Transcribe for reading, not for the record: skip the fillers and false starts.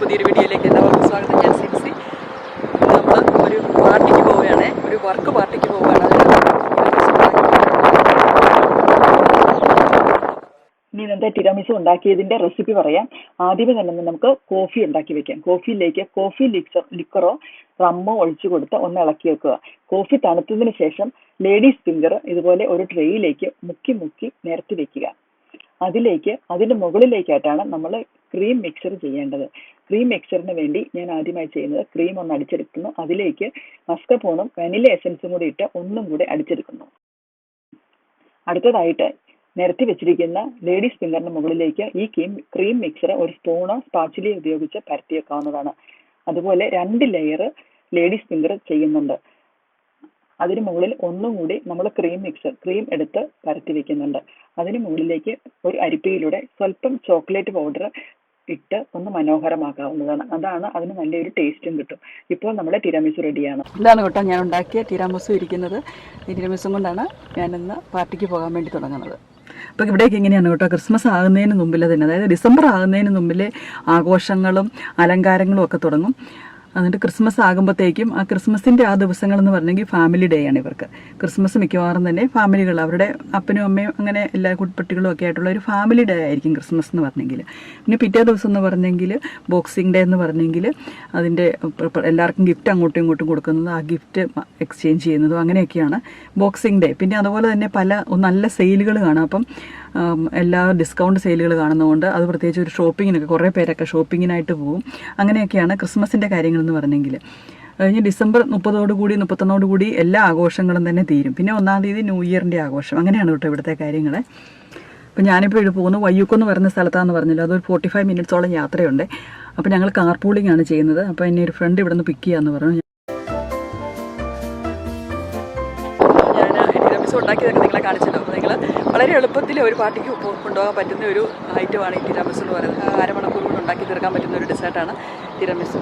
പുതിയൊരു വീഡിയോയിലേക്ക് എല്ലാവർക്കും സ്വാഗതം. ഞാൻ സിൻസി. നമ്മൾ ഒരു പാർട്ടിക്ക് പോവുകയാണ്, ഒരു വർക്ക് പാർട്ടിക്ക് പോവുകയാണ്. ഇനി ഇന്നത്തെ ടിരാമിസു ഉണ്ടാക്കിയതിൻ്റെ റെസിപ്പി പറയാം. ആദ്യമേ തന്നെ നമുക്ക് കോഫി ഉണ്ടാക്കി വെക്കാം. കോഫിയിലേക്ക് കോഫി ലിക്കറോ റമ്മോ ഒഴിച്ചു കൊടുത്ത് ഒന്ന് ഇളക്കി വെക്കുക. കോഫി തണുത്തതിന് ശേഷം ലേഡീസ് ഫിംഗർ ഇതുപോലെ ഒരു ട്രേയിലേക്ക് മുക്കി നിരത്തി വെക്കുക. അതിൻ്റെ മുകളിലേക്കായിട്ടാണ് നമ്മൾ ക്രീം മിക്സർ ചെയ്യേണ്ടത്. ക്രീം മിക്സറിന് വേണ്ടി ഞാൻ ആദ്യമായി ചെയ്യുന്നത് ക്രീം ഒന്ന് അടിച്ചെടുക്കുന്നു. അതിലേക്ക് മസ്കപ്പോണും വാനില എസൻസും കൂടി ഇട്ട് ഒന്നും കൂടെ അടിച്ചെടുക്കുന്നു. അടുത്തതായിട്ട് നിരത്തി വെച്ചിരിക്കുന്ന ലേഡീസ് ഫിംഗറിന് മുകളിലേക്ക് ഈ ക്രീം മിക്സർ ഒരു സ്പൂണോ സ്പാച്ചിലിയോ ഉപയോഗിച്ച് പരത്തി വെക്കാവുന്നതാണ്. അതുപോലെ 2 ലെയർ ലേഡീസ് ഫിംഗർ ചെയ്യുന്നുണ്ട്. അതിന് മുകളിൽ ഒന്നും കൂടി നമ്മൾ ക്രീം എടുത്ത് പരത്തി വെക്കുന്നുണ്ട്. അതിന് മുകളിലേക്ക് ഒരു അരിപ്പയിലൂടെ സ്വല്പം ചോക്ലേറ്റ് പൗഡർ ഇട്ട് ഒന്ന് മനോഹരമാക്കാവുന്നതാണ്. അതാണ് അതിന് നല്ലൊരു ടേസ്റ്റും കിട്ടും. ഇപ്പോൾ നമ്മുടെ ടിരാമിസു റെഡിയാണ്. ഇതാണ് കേട്ടോ ഞാൻ ഉണ്ടാക്കിയ ടിരാമിസു ഇരിക്കുന്നത്. ഈ ടിരാമിസും കൊണ്ടാണ് ഞാനിന്ന് പാർട്ടിക്ക് പോകാൻ വേണ്ടി തുടങ്ങുന്നത്. അപ്പോൾ ഇവിടേക്ക് ഇങ്ങനെയാണ് കേട്ടോ, ക്രിസ്മസ് ആകുന്നതിന് മുമ്പിൽ തന്നെ, അതായത് ഡിസംബർ ആകുന്നതിന് മുമ്പിൽ ആഘോഷങ്ങളും അലങ്കാരങ്ങളും ഒക്കെ തുടങ്ങും. എന്നിട്ട് ക്രിസ്മസ് ആകുമ്പോഴത്തേക്കും ആ ക്രിസ്മസിൻ്റെ ആ ദിവസങ്ങളെന്ന് പറഞ്ഞെങ്കിൽ ഫാമിലി ഡേ ആണ് ഇവർക്ക്. ക്രിസ്മസ് മിക്കവാറും തന്നെ ഫാമിലികൾ, അവരുടെ അപ്പനും അമ്മയും അങ്ങനെ എല്ലാ കുട്ടികളും ഒക്കെ ആയിട്ടുള്ള ഒരു ഫാമിലി ഡേ ആയിരിക്കും ക്രിസ്മസ് എന്ന് പറഞ്ഞെങ്കിൽ. പിന്നെ പിറ്റേ ദിവസം എന്ന് പറഞ്ഞെങ്കിൽ ബോക്സിംഗ് ഡേ എന്ന് പറഞ്ഞെങ്കിൽ അതിൻ്റെ എല്ലാവർക്കും ഗിഫ്റ്റ് അങ്ങോട്ടും ഇങ്ങോട്ടും കൊടുക്കുന്നത്, ആ ഗിഫ്റ്റ് എക്സ്ചേഞ്ച് ചെയ്യുന്നതും അങ്ങനെയൊക്കെയാണ് ബോക്സിംഗ് ഡേ. പിന്നെ അതുപോലെ തന്നെ നല്ല സെയിലുകൾ കാണാം. അപ്പം എല്ലാ ഡിസ്കൗണ്ട് സെയിലുകൾ കാണുന്നതുകൊണ്ട് അത് പ്രത്യേകിച്ച് ഒരു ഷോപ്പിങ്ങിനൊക്കെ കുറേ പേരൊക്കെ ഷോപ്പിങ്ങിനായിട്ട് പോകും. അങ്ങനെയൊക്കെയാണ് ക്രിസ്മസിൻ്റെ കാര്യങ്ങളെന്ന് പറഞ്ഞെങ്കിൽ. കഴിഞ്ഞ് ഡിസംബർ 31 എല്ലാ ആഘോഷങ്ങളും തന്നെ തീരും. പിന്നെ 1-ാം തീയതി ന്യൂ ഇയറിൻ്റെ ആഘോഷം. അങ്ങനെയാണ് കേട്ടോ ഇവിടുത്തെ കാര്യങ്ങൾ. അപ്പോൾ ഞാനിപ്പോൾ ഇവിടെ പോകുന്നു വയ്യൂക്കെന്ന് പറയുന്ന സ്ഥലത്താണെന്ന് പറഞ്ഞല്ലോ. അതൊരു 45 മിനിറ്റ്സോളം യാത്രയുണ്ട്. അപ്പോൾ ഞങ്ങൾ കാർ പൂളിംഗ് ആണ് ചെയ്യുന്നത്. അപ്പോൾ എന്നെ ഒരു ഫ്രണ്ട് ഇവിടെ നിന്ന് പിക്ക് ചെയ്യാമെന്ന് പറഞ്ഞു. ഉണ്ടാക്കിയതൊക്കെ നിങ്ങളെ കാണിച്ചല്ലോ. അപ്പോൾ നിങ്ങൾ വളരെ എളുപ്പത്തിൽ ഒരു പാർട്ടിക്ക് കൊണ്ടുപോകാൻ പറ്റുന്ന ഒരു ഐറ്റമാണ് ഈ ടിരാമിസു എന്ന് പറയുന്നത്. 1/2 മണിക്കൂർ കൊണ്ട് ഉണ്ടാക്കി തീർക്കാൻ പറ്റുന്ന ഒരു ഡെസേർട്ടാണ് ടിരാമിസു.